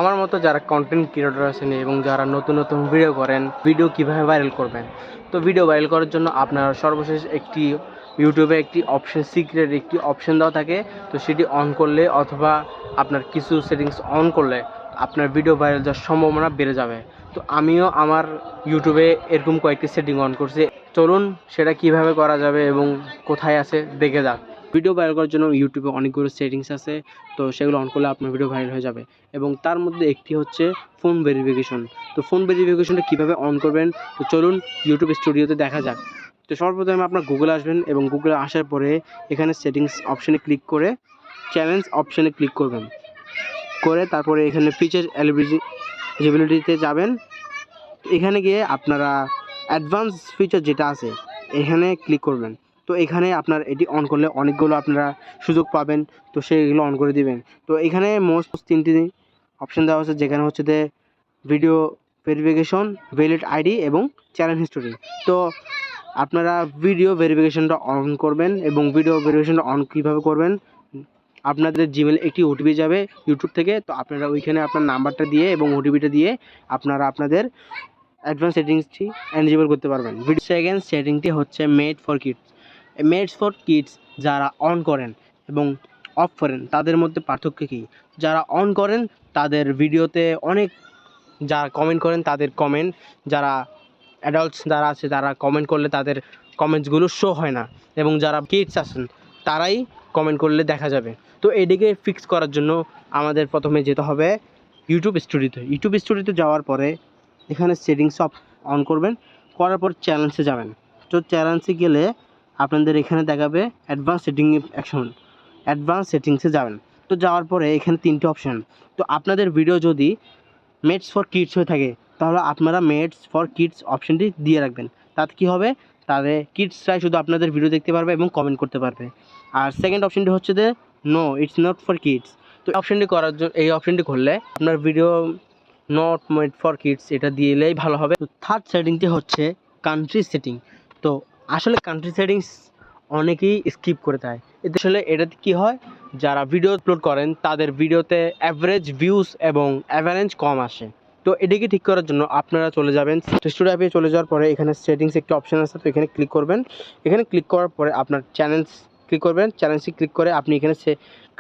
আমার মতো যারা কন্টেন্ট ক্রিয়েটর আছেন এবং যারা নতুন নতুন ভিডিও করেন, ভিডিও কিভাবে ভাইরাল করবেন। তো ভিডিও ভাইরাল করার জন্য আপনার সর্বশেষ একটি ইউটিউবে একটি অপশন, সিক্রেট একটি অপশন দেওয়া থাকে। তো সেটি অন করলে অথবা আপনার কিছু সেটিংস অন করলে আপনার ভিডিও ভাইরাল যাওয়ার সম্ভাবনা বেড়ে যাবে। তো আমিও আমার ইউটিউবে এরকম কয়েকটি সেটিং অন করছি। চলুন সেটা কিভাবে করা যাবে এবং কোথায় আছে দেখে যাক। ভিডিও ভাইরাল করার জন্য ইউটিউবে অনেকগুলো সেটিংস আছে। তো সেগুলো অন করলে আপনার ভিডিও ভাইরাল হয়ে যাবে এবং তার মধ্যে একটি হচ্ছে ফোন ভেরিফিকেশন। তো ফোন ভেরিফিকেশনটা কীভাবে অন করবেন, তো চলুন ইউটিউব স্টুডিওতে দেখা যাক। তো সর্বপ্রথমে আপনার গুগলে আসবেন এবং গুগলে আসার পরে এখানে সেটিংস অপশানে ক্লিক করে চ্যালেঞ্জ অপশানে ক্লিক করবেন, করে তারপরে এখানে ফিচার এলিজিবিলিটিতে যাবেন। এখানে গিয়ে আপনারা অ্যাডভান্স ফিচার যেটা আছে এখানে ক্লিক করবেন। তো এখানে আপনার এটি অন করলে অনেকগুলো আপনারা সুযোগ পাবেন, তো সেইগুলো অন করে দিবেন। তো এখানে মোস্ট 3টি অপশান দেওয়া আছে, যেখানে হচ্ছে যে ভিডিও ভেরিফিকেশন, ভ্যালিড আইডি এবং চ্যানেল হিস্টোরি। তো আপনারা ভিডিও ভেরিফিকেশনটা অন করবেন এবং ভিডিও ভেরিফিকেশনটা অন কীভাবে করবেন, আপনাদের জিমেল একটি ওটিপি যাবে ইউটিউব থেকে। তো আপনারা ওইখানে আপনার নাম্বারটা দিয়ে এবং ওটিপিটা দিয়ে আপনারা আপনাদের অ্যাডভান্স সেটিংসটি এলিজিবল করতে পারবেন। সেকেন্ড সেটিংটি হচ্ছে made for kids. Made for kids যারা অন করেন এবং অফ করেন তাদের মধ্যে পার্থক্য কী? যারা অন করেন তাদের ভিডিওতে অনেক, যারা কমেন্ট করেন তাদের কমেন্ট, যারা অ্যাডাল্টস যারা আছে তারা কমেন্ট করলে তাদের কমেন্টসগুলো শো হয় না, এবং যারা কিডস আছেন তারাই কমেন্ট করলে দেখা যাবে। তো এদিকে ফিক্স করার জন্য আমাদের প্রথমে যেতে হবে ইউটিউব স্টুডিওতে। ইউটিউব স্টুডিওতে যাওয়ার পরে এখানে সেটিংস অন করবেন, করার পর চ্যালেঞ্জে যাবেন। তো চ্যালেঞ্জে গেলে আপনাদের এখানে দেখাবে অ্যাডভান্স সেটিংসে যাবেন। তো যাওয়ার পরে এখানে 3টি অপশান। তো আপনাদের ভিডিও যদি মেডস ফর কিডস হয়ে থাকে তাহলে আপনারা মেডস ফর কিডস অপশানটি দিয়ে রাখবেন। তাতে কী হবে, তাহলে কিডসরাই শুধু আপনাদের ভিডিও দেখতে পারবে এবং কমেন্ট করতে পারবে। আর সেকেন্ড অপশানটি হচ্ছে যে no it's not for kids. তো অপশানটি করার জন্য, এই অপশানটি করলে আপনার video not made for kids এটা দিলেই ভালো হবে। তো থার্ড সেটিংটি হচ্ছে কান্ট্রি সেটিং। তো আসলে কান্ট্রি সেটিংস অনেকেই স্কিপ করে দেয়। এতে আসলে এটাতে কী হয়, যারা ভিডিও আপলোড করেন তাদের ভিডিওতে অ্যাভারেজ ভিউজ এবং অ্যাভারেজ কম আসে। তো এটাকে ঠিক করার জন্য আপনারা চলে যাবেন স্টুডিও অ্যাপে। চলে যাওয়ার পরে এখানে সেটিংস একটি অপশান আছে, তো এখানে ক্লিক করবেন। এখানে ক্লিক করার পরে আপনার চ্যানেলস ক্লিক করবেন। চ্যানেলসে ক্লিক করে আপনি এখানে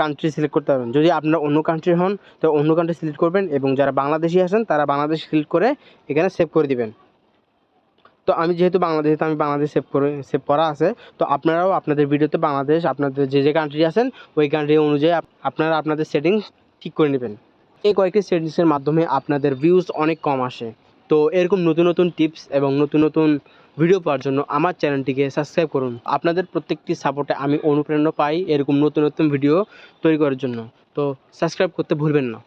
কান্ট্রি সিলেক্ট করতে পারবেন। যদি আপনারা অন্য কান্ট্রি হন তো অন্য কান্ট্রি সিলেক্ট করবেন, এবং যারা বাংলাদেশি আছেন তারা বাংলাদেশ সিলেক্ট করে এখানে সেভ করে দিবেন। তো আমি যেহেতু বাংলাদেশে, তো আমি বাংলাদেশ সেভ করা আছে। তো আপনারাও আপনাদের ভিডিওতে বাংলাদেশ, আপনাদের যে কান্ট্রি আছেন ওই কান্ট্রি অনুযায়ী আপনারা আপনাদের সেটিংস ঠিক করে নেবেন। এই কয়েকটি সেটিংসের মাধ্যমে আপনাদের ভিউজ অনেক কম আসে। তো এরকম নতুন নতুন টিপস এবং নতুন নতুন ভিডিও পাওয়ার জন্য আমার চ্যানেলটিকে সাবস্ক্রাইব করুন। আপনাদের প্রত্যেকটি সাপোর্টে আমি অনুপ্রেরণা পাই এরকম নতুন নতুন ভিডিও তৈরি করার জন্য। তো সাবস্ক্রাইব করতে ভুলবেন না।